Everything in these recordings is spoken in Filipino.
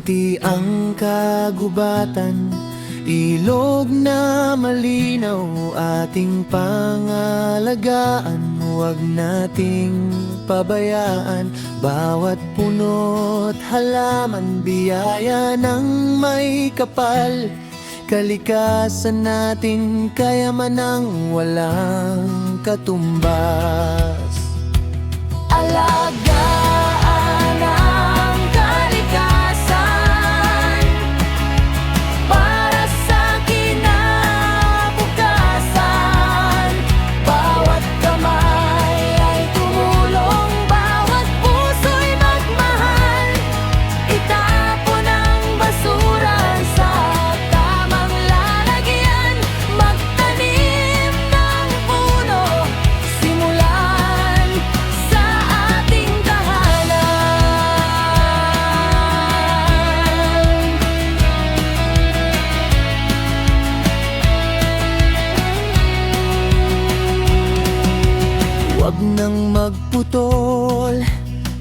Lunti ang kagubatan, ilog na malinaw ating pangalagaan. Huwag nating pabayaan bawat puno't halaman, biyaya ng may kapal. Kalikasan natin kayamanang walang katumbas. Alagaan ang kalikasan para sa kinabukasan. Bawat kamay ay tumulong, bawat puso'y magmahal. Itapon ang basura sa tamang lalagyan, magtanim ng puno, simulan sa ating tahanan. Huwag nang magputol,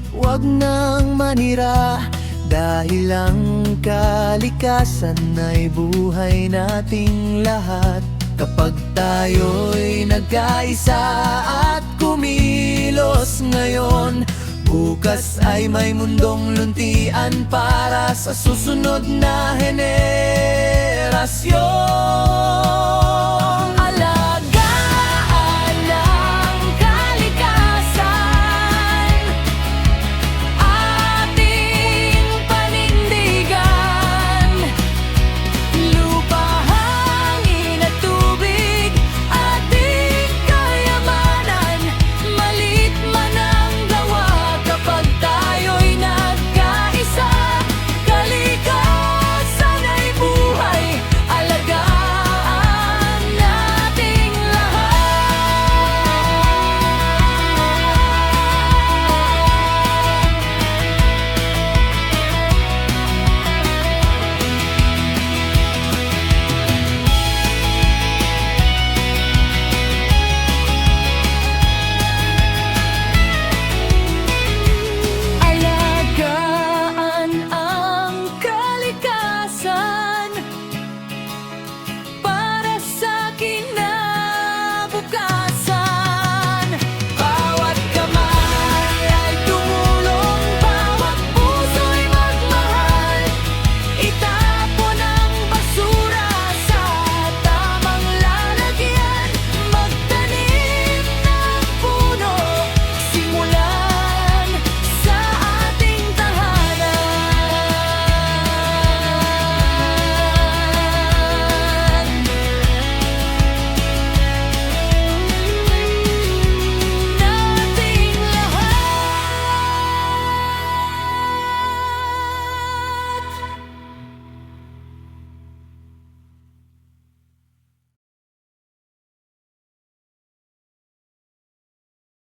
huwag nang manira, dahil ang kalikasan ay buhay nating lahat. Kapag tayo'y nagkaisa at kumilos ngayon, bukas ay may mundong luntian para sa susunod na henerasyon.